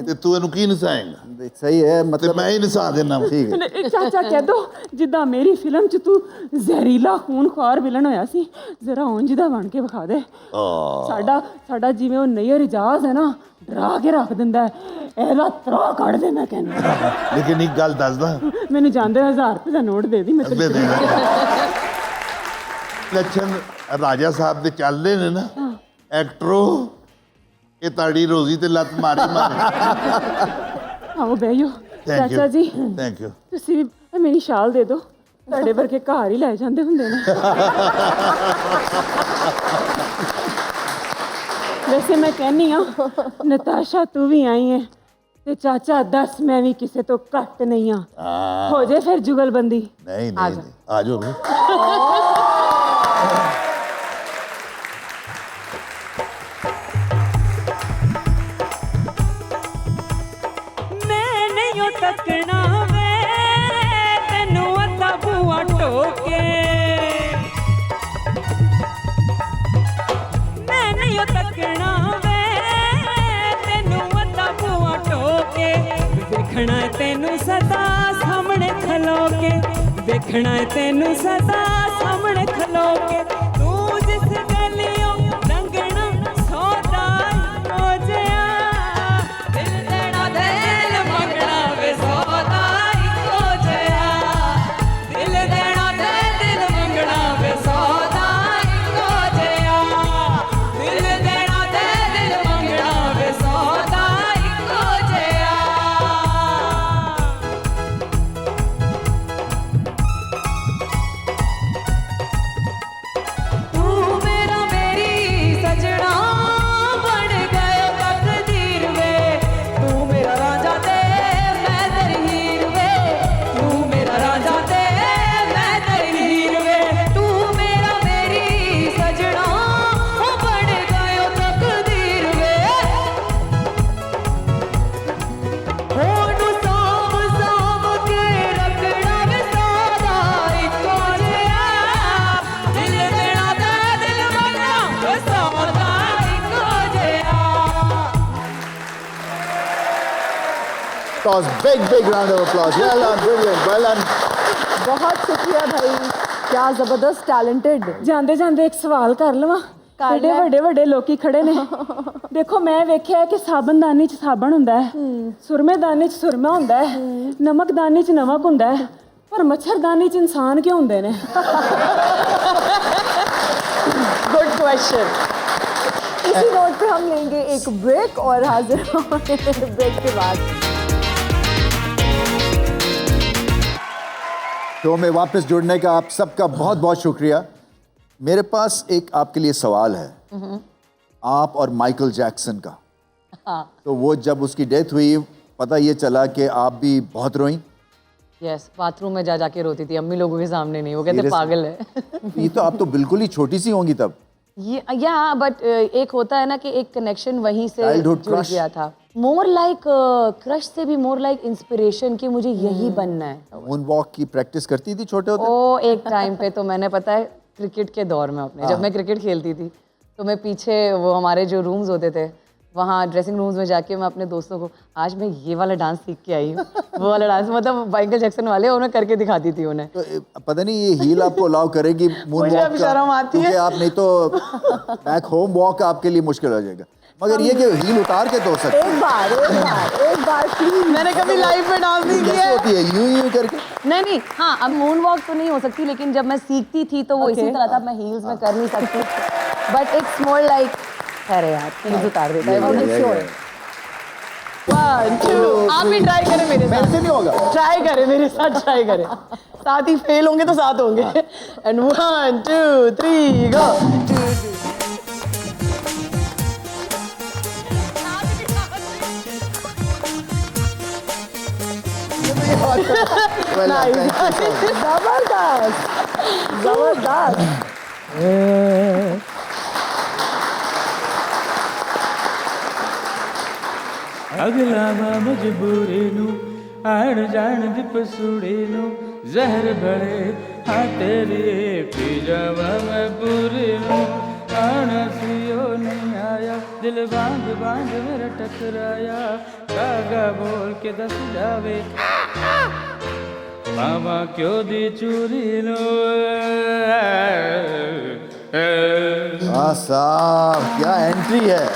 ਤੇ ਤੂੰ ਇਹਨੂੰ ਕੀ ਨਸਾਏਂਗਾ सही है ਤੇ मतलब ਮੈਂ ਹੀ ਨਸਾ ਦੇਣਾ ठीक है ਨਹੀਂ, ਚਾਚਾ ਕਹਿ ਦੋ ਜਿੱਦਾਂ ਮੇਰੀ ਫਿਲਮ 'ਚ ਤੂੰ ਜ਼ਹਿਰੀਲਾ ਖੂਨਖਾਰ ਵਿਲਨ ਹੋਇਆ ਸੀ ਜ਼ਰਾ ਉਂਝ ਦਾ ਬਣ ਕੇ ਵਿਖਾ ਦੇ ਸਾਡਾ ਜਿਵੇਂ ਉਹ ਨਈਅਰ ਇਜਾਜ਼ ਹੈ ਨਾ ਡਰਾ ਕੇ ਰੱਖ ਦਿੰਦਾ ਇਹਦਾ ਤਰਾ ਕੱਢ ਦੇ ਮੈਂ ਕਹਿੰਦਾ ਲੇਕਿਨ ਇੱਕ ਗੱਲ ਦੱਸਦਾ ਮੈਨੂੰ ਜਾਂਦੇ 1000 ਰੁਪਏ ਦਾ ਨੋਟ ਦੇ ਦੀ ਮੈਂ ਦੇ ਦੇਣਾ ਲੱਛਣ ਰਾਜਾ ਸਾਹਿਬ ਦੇ ਚੱਲਦੇ ਨੇ ਨਾ ਐਕਟਰੋ ਇਹ ਤਾੜੀ ਰੋਜ਼ੀ ਤੇ ਲੱਤ ਮਾਰੀ ਆਓ ਬੈਠੋ Thank you. ਚਾਚਾ ਜੀ ਥੈਂਕ ਯੂ ਤੁਸੀਂ ਵੀ ਮੇਰੀ ਸ਼ਾਲ ਦੇ ਦਿਓ ਤੁਹਾਡੇ ਵਰਗੇ ਘਰ ਹੀ ਲੈ ਜਾਂਦੇ ਹੁੰਦੇ ਨੇ ਵੈਸੇ ਮੈਂ ਕਹਿੰਨੀ ਆ ਨਤਾਸ਼ਾ ਤੂੰ ਵੀ ਆਈ ਹੈ ਤੇ ਚਾਚਾ ਦੱਸ ਮੈਂ ਵੀ ਕਿਸੇ ਤੋਂ ਘੱਟ ਨਹੀਂ ਆ ਹੋ ਜੇ ਫਿਰ ਜੁਗਲਬੰਦੀ ਨਹੀਂ ਨਹੀਂ ਆ ਜਾਓ ਬਈ ਮੈਂ ਨਹੀਂ ਤੱਕਣਾ ਵੇ ਤੈਨੂੰ ਅੱਧਾ ਬੂਆ ਟੋਕੇ ਮੈਂ ਨਹੀਂ ਤੱਕਣਾ ਵੇ ਤੈਨੂੰ ਅੱਧਾ ਬੂਆ ਟੋਕੇ ਵੇਖਣਾ ਏ ਤੈਨੂੰ ਸਦਾ ਸਾਹਮਣੇ ਖਲੋ ਕੇ ਵੇਖਣਾ ਏ ਤੈਨੂੰ ਸਦਾ ਸਾਹਮਣੇ ਖਲੋ ਕੇ ਤੂੰ ਜਿਸ ਗਲੀਓਂ ਲੰਘਣਾ ਸੌਦਾ ਹੋ ਜਿਆ ਦਿਲ ਦੇਣਾ ਦਿਲ ਮੰਗਣਾ ਵੇ ਸੌਦਾ ਇੱਕੋ ਜਿਹਾ ਦਿਲ ਦੇਣਾ ਤੇ ਦਿਲ ਮੰਗਣਾ ਵੇ ਸੌਦਾ ਇੱਕੋ ਜਿਹਾ ਦਿਲ ਦੇਣਾ ਤੇ ਦਿਲ ਮੰਗਣਾ ਵੇ ਸੌਦਾ ਇੱਕੋ ਜਿਹਾ ਤੂੰ ਮੇਰਾ ਮੇਰੀ ਸਜਣਾ ਬਣ ਗਏ ਤਕਦੀਰ ਵੇ ਤੂੰ ਮੇਰਾ ਰਾਜਾ ਤੇ ਮੈਂ ਤੇਰੀ ਹੀਰ ਵੇ ਤੂੰ ਮੇਰਾ ਰਾਜਾ ਤੇ ਮੈਂ ਤੇਰੀ ਹੀਰ ਵੇ ਤੂੰ ਮੇਰਾ ਮੇਰੀ ਸਜਣਾ ਬਣ ਗਏ ਤਕਦੀਰ ਵੇ ਉਹਨੂੰ ਸਾਂਭ ਸਾਂਭ ਕੇ ਰੱਖਣਾ ਵੇ ਸਦਾ ਇੱਕੋ ਜਿਹਾ ਦਿਲ ਦੇਣਾ ਤੇ ਦਿਲ ਮੰਗਣਾ ਵੇ ਸਦਾ ਇੱਕੋ ਜਿਹਾ applause big round of applause well done brilliant well done बहुत शुक्रिया भाई क्या जबरदस्त टैलेंटेड ਜਾਂਦੇ ਜਾਂਦੇ ਇੱਕ ਸਵਾਲ ਕਰ ਲਵਾਂ ਕਰ ਕਿਹੜੇ ਲੈ। ਵੱਡੇ ਵੱਡੇ ਲੋਕੀ ਖੜੇ ਨੇ ਦੇਖੋ ਮੈਂ ਵੇਖਿਆ ਕਿ ਸਾਬਣਦਾਨੀ 'ਚ ਸਾਬਣ ਹੁੰਦਾ ਹੈ ਸੁਰਮੇਦਾਨੀ 'ਚ ਸੁਰਮਾ ਹੁੰਦਾ ਹੈ ਨਮਕਦਾਨੀ 'ਚ ਨਮਕ ਹੁੰਦਾ ਹੈ ਪਰ ਮੱਛਰਦਾਨੀ 'ਚ ਇਨਸਾਨ ਕਿਉਂ ਹੁੰਦੇ ਨੇ गुड क्वेश्चन इसी नोट पे हम लेंगे एक ब्रेक और हाजिर होंगे ब्रेक के बाद शो में वापस जुड़ने का आप सबका बहुत बहुत शुक्रिया मेरे पास एक आपके लिए सवाल है आप और माइकल जैक्सन का तो वो जब उसकी डेथ हुई पता ये चला कि आप भी बहुत रोईं यस बाथरूम में जा जाके रोती थी अम्मी लोगों के सामने नहीं वो कहते Seriously? पागल है ये तो आप तो बिल्कुल ही छोटी सी होंगी तब या बट एक होता है ना कि एक कनेक्शन वहीं से Childhood जुड़ crush. गया था मोर लाइक क्रश से भी मोर लाइक इंस्पिरेशन कि मुझे यही बनना है मून वॉक की प्रैक्टिस करती थी छोटे होते ओ एक टाइम पे तो मैंने पता है क्रिकेट के दौर में अपने जब मैं क्रिकेट खेलती थी तो मैं पीछे वो हमारे जो रूम्स होते थे वहाँ ड्रेसिंग रूम्स में जाके मैं अपने दोस्तों को आज मैं ये वाला डांस सीख के आई हूँ, वो वाला डांस मतलब माइकल जैक्सन वाले उन्हें करके दिखाती थी उन्हें। तो पता नहीं ये हील आपको अलाउ करेगी मून मुझे वॉक अब शर्म आती है। क्योंकि आप नहीं तो बैक होम वॉक आपके लिए मुश्किल हो जाएगा, मगर ये कि हील उतार के तो सकते एक बार प्लीज। मैंने कभी लाइफ में डांस नहीं किया कैसे है। होती है यूं करके? नहीं हाँ, अब मून वॉक तो नहीं हो सकती, लेकिन जब मैं सीखती थी तो वो Okay. इसी तरह था, मैं हील्स में कर नहीं सकती, बट इट्स मोर लाइक अरे यार हील्स उतार देता है। वन टू, आप भी ट्राई करें मेरे साथ। ऐसे नहीं होगा, ट्राई करें मेरे साथ, ट्राई करें, साथ ही फेल होंगे तो साथ होंगे। एंड 1 2 3 गो। जबरदस्त। अगला मजबूरी नू आड़ जान दी पसूड़ी नू जहर भरे हाँ तेरी पी जावा मैं पूरी नू आना सियो नहीं आया दिल बांध बांध मेरा टकराया कागा बोल के दस जावे मामा क्यों दी चूरी नू। साहब क्या एंट्री है।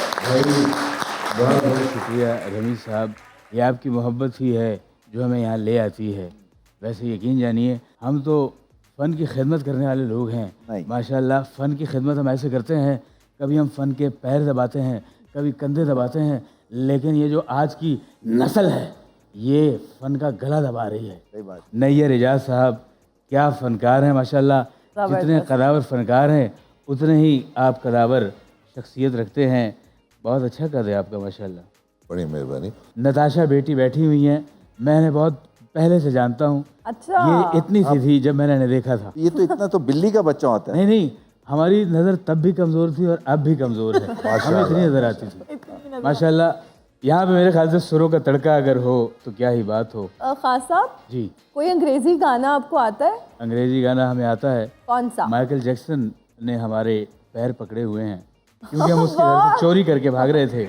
बहुत बहुत शुक्रिया रमी साहब, ये आपकी मोहब्बत ही है जो हमें यहाँ ले आती है। वैसे यकीन जानिए हम तो फ़न की खिदमत करने वाले लोग हैं माशाल्लाह। फ़न की खिदमत हम ऐसे करते हैं, कभी हम फ़न के पैर दबाते हैं, कभी कंधे दबाते हैं, लेकिन ये जो आज की नस्ल है ये फ़न का गला दबा रही है। नैयर एजाज साहब क्या फ़नकार हैं माशाल्लाह। जितने कदावर फ़नकार हैं उतने ही आप कदावर शख्सियत रखते हैं। बहुत अच्छा कर रहे हैं आपका माशाल्लाह। बड़ी मेहरबानी। नताशा बेटी बैठी हुई हैं, मैंने बहुत पहले से जानता हूँ। अच्छा, ये इतनी सी थी जब मैंने इन्हें देखा था। ये तो इतना तो बिल्ली का बच्चा होता है। नहीं हमारी नज़र तब भी कमज़ोर थी और अब भी कमज़ोर है। हमें इतनी नज़र आती थी माशाल्लाह। यहाँ पे मेरे ख्याल से सुरों का तड़का अगर हो तो क्या ही बात हो। खास साहब जी, कोई अंग्रेजी गाना आपको आता है? अंग्रेजी गाना हमें आता है। कौन सा? माइकल जैक्सन ने हमारे पैर पकड़े हुए हैं, क्योंकि हम उसके घर से चोरी करके भाग रहे थे,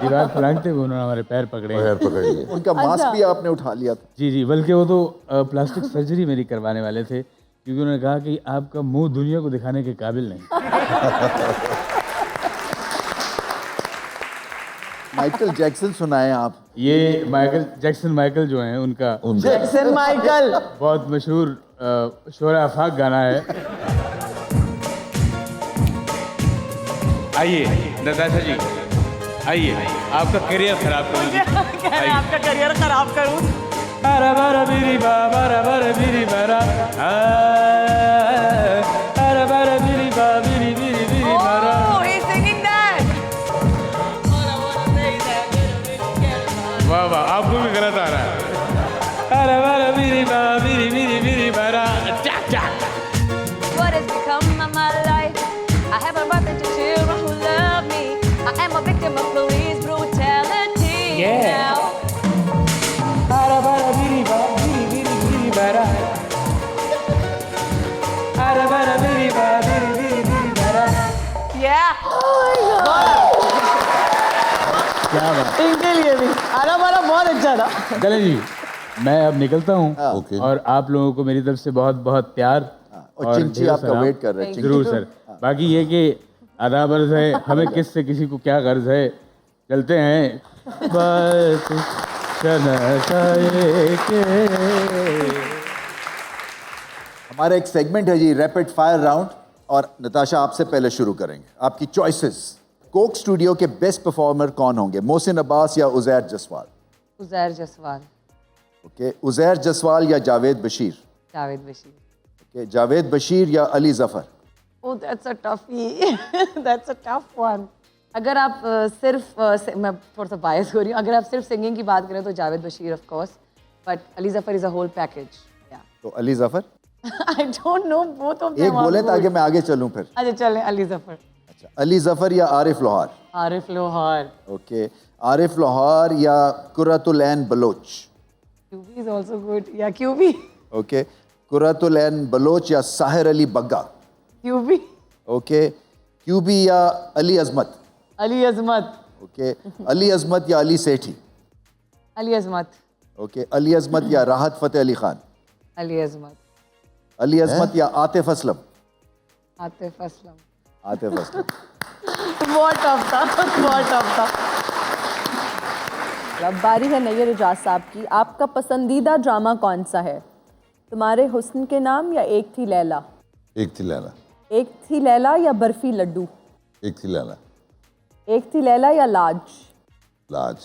दीवार फलांगते हुए उन्होंने हमारे पैर पकड़े हैं। उनका मास्क भी आपने उठा लिया था। जी, बल्कि वो तो प्लास्टिक सर्जरी मेरी करवाने वाले थे, क्योंकि उन्होंने कहा कि आपका मुंह दुनिया को दिखाने के काबिल नहीं। माइकल जैक्सन सुनाए आप। ये जैक्सन माइकल जो हैं उनका जैक्सन माइकल बहुत मशहूर शोरा आफाक गाना है। आइए नताशा जी, आइए आपका करियर खराब करूँ। आपका करियर खराब करूँ। बारा बारा बिरी बारा बारा बिरी बारा बारा बारा बिरी बा बिरी बिरी बिरी बारा। वाह वाह, आपको भी गलत आ रहा है। बारा बारा बिरी बा बिरी बिरी बिरी बारा। What has become of my life? I have a mother to children who love me. I am a victim of police brutality. Yeah. Bara bara biri ba biri biri biri bara. Bara bara biri ba biri biri biri bara. Yeah. क्या बात। इनके लिए भी आना मारा बहुत अच्छा था। चलें जी, मैं अब निकलता हूँ और आप लोगों को मेरी तरफ से बहुत बहुत प्यार और चिंची ढेरों आपका सलाम। वेट कर रहे हैं। जरूर सर। बाकी ये कि आदाब अर्ज़ है, हमें किस से किसी को क्या गर्ज है। चलते हैं बात के। हमारा एक सेगमेंट है जी रैपिड फायर राउंड, और नताशा आपसे पहले शुरू करेंगे। आपकी चॉइसेस। कोक स्टूडियो के बेस्ट परफॉर्मर कौन होंगे, मोहसिन अब्बास या उज़ैर जसवाल? उज़ैर जसवाल। ओके, उज़ैर जसवाल या जावेद बशीर? जावेद बशीर। ओके, जावेद बशीर या Ali Zafar? Oh, that's a toughie. That's a tough one. अगर आप मैं थोड़ा सा बायस हो रही हूँ, अगर आप सिर्फ सिंगिंग की बात करें तो Javed Bashir of course, but Ali Zafar is a whole package. तो Ali Zafar? I don't know both of them. एक बोले ताकि मैं आगे चलूं फिर। अच्छा चलें अली ज़फ़र। अच्छा, अली ज़फ़र या आरिफ लोहार? आरिफ लोहार। ओके, आरिफ लोहार या Qurratul Ain Baloch? QB is also good. या QB. ओके, कुर्रतुल ऐन बलोच या Sahir Ali Bagga? QB. Okay, QB या अली अज़मत? अली अज़मत। ओके, अली अजमत या अली सेठी? अली अजमत। ओके, अली अजमत या राहत फतेह अली खान? अली अजमत। अली अजमत या आतिफ असलम? आतिफ असलम। आतिफ असलम। बहुत टफ था, बहुत टफ था। अब बारी है नैयर एजाज साहब की। आपका पसंदीदा ड्रामा कौन सा है? तुम्हारे हुस्न के नाम या एक थी लैला? एक थी लैला। एक थी लैला या बर्फी लड्डू? एक थी लैला। एक थी लैला या लाज? लाज।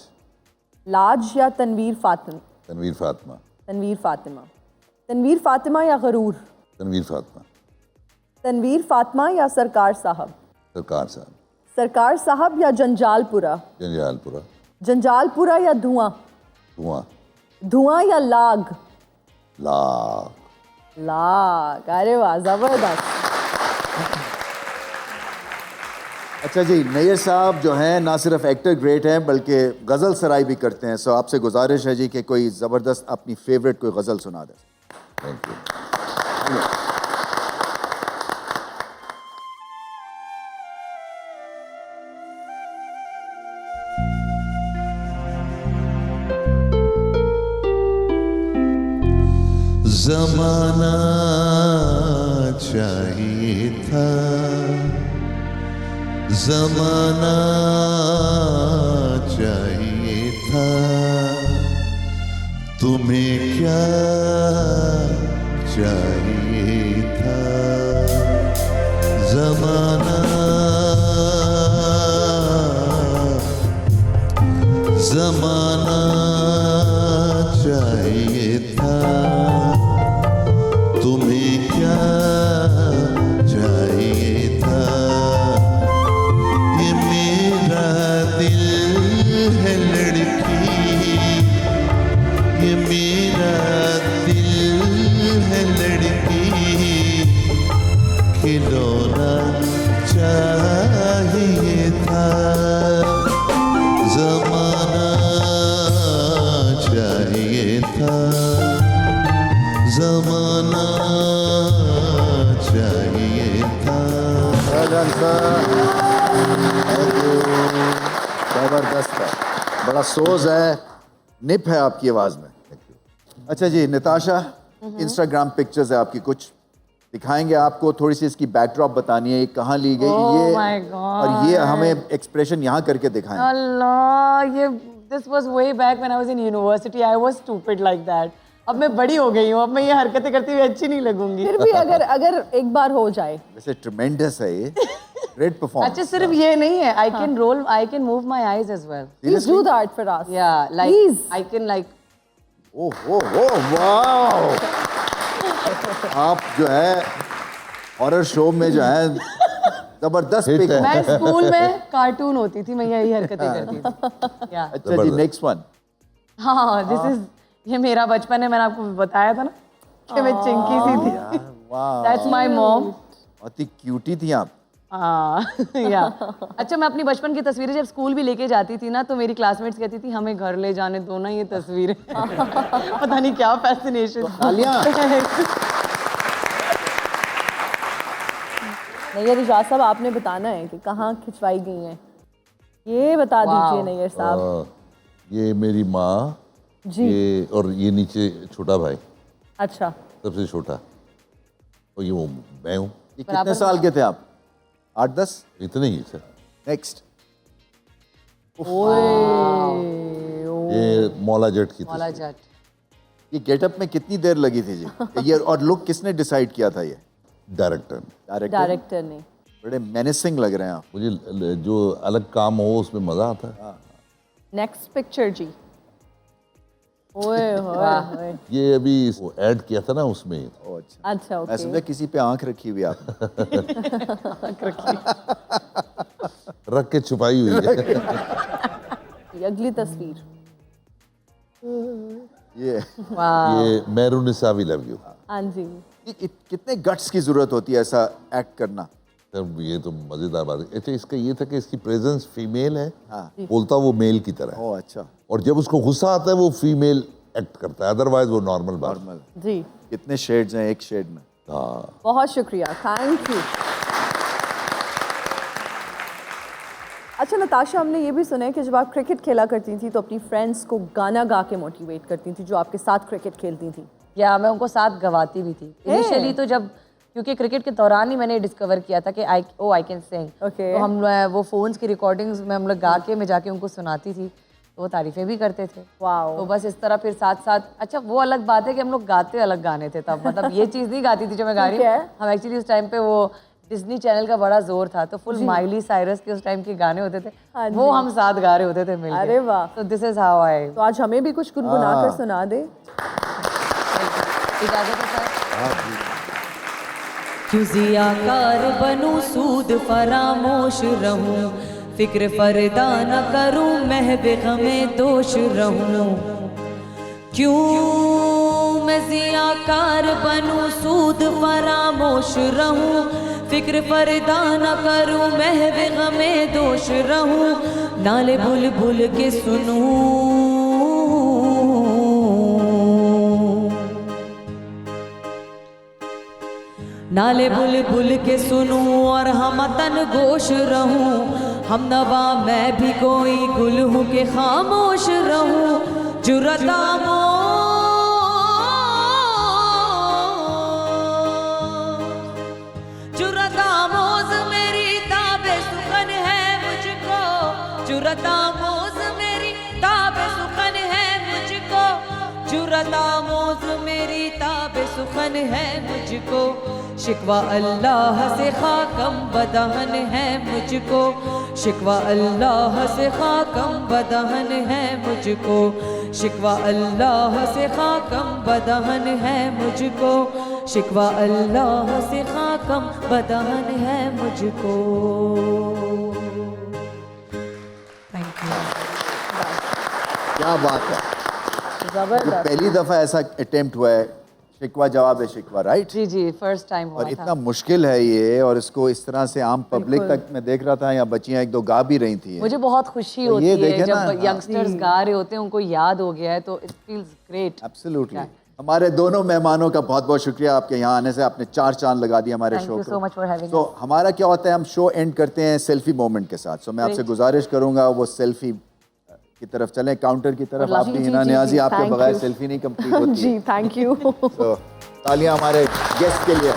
लाज या तनवीर फातिमा? तनवीर फातिमा। तनवीर फातिमा। तनवीर फातिमा या गरूर? तनवीर फातिमा। तनवीर फातिमा या सरकार साहब? सरकार साहब। सरकार साहब या जंजालपुरा? जंजालपुरा। जंजालपुरा या धुआं? धुआं। धुआं या लाग? लाग। लाग। अरे वाह, जबरदस्त। अच्छा जी, नैयर साहब जो हैं ना सिर्फ एक्टर ग्रेट हैं बल्कि गज़ल सराई भी करते हैं। सो आपसे गुजारिश है जी कि कोई ज़बरदस्त अपनी फेवरेट कोई गज़ल सुना दें। Thank you. ज़माना चाहिए था, ज़माना चाहिए था, तुम्हें क्या चाहिए था? ज़माना ज़माना चाहिए था, तुम्हें क्या चाहिए था? ये मेरा दिल है लड़की, ये मेरा दिल है लड़की, खिलौना चाहिए था। ज़माना चाहिए था, ज़माना चाहिए था। ज़बरदस्त है, बड़ा सोज है, निप है आपकी आवाज़ में। अच्छा जी, नताशा, इंस्टाग्राम पिक्चर्स है आपकी, कुछ दिखाएंगे आपको, थोड़ी सी इसकी बैकड्रॉप बतानी है, ये कहाँ ली गई, ये my God. और ये हमें एक्सप्रेशन यहाँ करके दिखाएं। अल्लाह, ये this was way back when I was in university. I was stupid like that. अब मैं बड़ी हो गई हूँ, अब मैं ये हरकतें करती हुई अच्छी नहीं लगूंगी। फिर भी अगर अगर एक बार हो जाए। वैसे ट्रेमेंडस है ये, ग्रेट परफॉर्मेंस। अच्छा, सिर्फ ये नहीं है, I can roll, I can move my eyes as well. Please do that for us. Yeah, like Please. I can like. Oh wow, आप जो है हॉरर शो में जो है जबरदस्त पिक है। मैं स्कूल में कार्टून होती थी, मैं यही हरकतें करती थी। Yeah. अच्छा जी, नेक्स्ट वन। हाँ, this is, ये मेरा बचपन है, मैंने आपको बताया था ना कि मैं चिंकी सी थी। That's my mom. बहुत ही क्यूटी थी आप। या अच्छा, मैं अपनी बचपन की तस्वीरें जब स्कूल भी लेके जाती थी ना, तो मेरी क्लासमेट्स कहती थी हमें घर ले जाने दो ना ये तस्वीरें। पता नहीं क्या फैसिनेशन। नैयर एजाज साहब, आपने बताना है कि कहाँ खिंचवाई गई हैं, ये बता दीजिए नैयर साहब। ये मेरी माँ जी, ये, और ये नीचे छोटा भाई, अच्छा, सबसे छोटा, और ये वो मैं हूँ। ये कितने साल के थे आप? 8-10? इतने ही सर। नेक्स्ट। ये मौला जट की मौला जट। ये गेटअप में कितनी देर लगी थी जी? ये और लुक किसने डिसाइड किया था? ये डायरेक्टर ने। बड़े मेनेसिंग लग रहे हैं आप। मुझे जो अलग काम हो उसमें मजा आता है। नेक्स्ट पिक्चर जी। ओए होए, ये अभी ऐड किया था ना उसमें। अच्छा, ओके। मैं समझा किसी पे आंख रखी हुई आप। रख के छुपाई हुई है। ये अगली तस्वीर। ये Mehrun Nisa we love you. हाँ जी। कितने गट्स की जरूरत होती है ऐसा एक्ट करना? सर ये तो मजेदार बात है। अच्छा, इसका ये था कि इसकी प्रेजेंस फीमेल है, हाँ। बोलता वो मेल की तरह। ओह अच्छा। और जब उसको गुस्सा आता है वो फीमेल एक्ट करता है, अदरवाइज वो नॉर्मल बात। जी। कितने शेड्स हैं एक शेड में? हाँ, बहुत शुक्रिया, थैंक यू। अच्छा नताशा, हमने ये भी सुना है कि जब आप क्रिकेट खेला करती थी तो अपनी फ्रेंड्स को गाना गा के मोटिवेट करती थी जो आपके साथ क्रिकेट खेलती थी। या मैं उनको साथ गवाती भी थी इनिशियली। तो जब क्योंकि क्रिकेट के दौरान ही मैंने डिस्कवर किया था कि आई कैन सिंग। तो हम वो फोन्स की रिकॉर्डिंग्स में हम लोग गा के मैं जाके उनको सुनाती थी, तो वो तारीफें भी करते थे। वाओ। तो बस इस तरह फिर साथ साथ, अच्छा वो अलग बात है कि हम लोग गाते अलग गाने थे तब, मतलब ये चीज़ नहीं गाती थी जो मैं गा रही हूँ। हम एक्चुअली उस टाइम पे वो डिज्नी चैनल का बड़ा जोर था, तो फुल माइली साइरस के उस टाइम के गाने होते थे, वो हम साथ गा रहे होते थे मिलके। अरे वाह। तो दिस इज हाउ आई। तो आज हमें भी कुछ गुनगुना कर सुना दे। इजाजत है सर? क्यों ज़ियाकार बनूं, सूद फरामोश रहूं, फिक्र फरदा न करूं, महब गमे दोष रहूं। क्यों मैं ज़ियाकार बनूं, सूद फरामोश रहूं, फिक्र फरदा न करूं, महब गमे दोष रहूं। नाले बुलबुल के सुनूं, नाले बुलबुल के सुनूं और हमतन गोश रहूं। हम नवा मैं भी कोई गुल हूँ के खामोश रहूं। जुर्रतामोज मेरी ताबे सुखन है मुझको, जुर्रतामोज मेरी ताबे सुखन है मुझको, जुर्रतामोज मेरी ताबे सुखन है मुझको। शिकवा अल्लाह से खाकम बदहन है मुझको, शिकवा अल्लाह से खाकम बदहन है मुझको, शिकवा अल्लाह से खाकम बदहन है मुझको, शिकवा अल्लाह से खाकम बदहन है मुझको। Thank you. क्या बात है, जबरदस्त। पहली दफा ऐसा अटेम्प्ट हुआ है, शिकवा जवाब है शिकवा, राइट? जी जी, फर्स्ट टाइम हुआ और इतना मुश्किल है ये, और इसको इस तरह से आम पब्लिक तक मैं देख रहा था, या बच्चियां एक दो गा भी रही थी। मुझे बहुत खुशी होती है जब यंगस्टर्स गा रहे होते हैं, उनको याद हो गया है, तो इट फील्स ग्रेट। एब्सोल्युटली। हमारे दोनों मेहमानों का बहुत बहुत शुक्रिया, आपके यहाँ आने से आपने 4 चांद लगा दिया हमारे शो को। Thank you so much for having us. तो हमारा क्या होता है, हम शो एंड करते हैं सेल्फी मोमेंट के साथ। सो मैं आपसे गुजारिश करूंगा वो सेल्फी की तरफ चलें, काउंटर की तरफ। आप भी हिना नियाज़ी, आपके बगैर सेल्फी नहीं कंप्लीट होती। जी, थैंक यू। तो तालियां हमारे गेस्ट के लिए।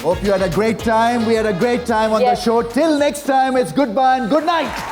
Hope you had a great time. We had a great time on the show. Till next time, it's goodbye and good night.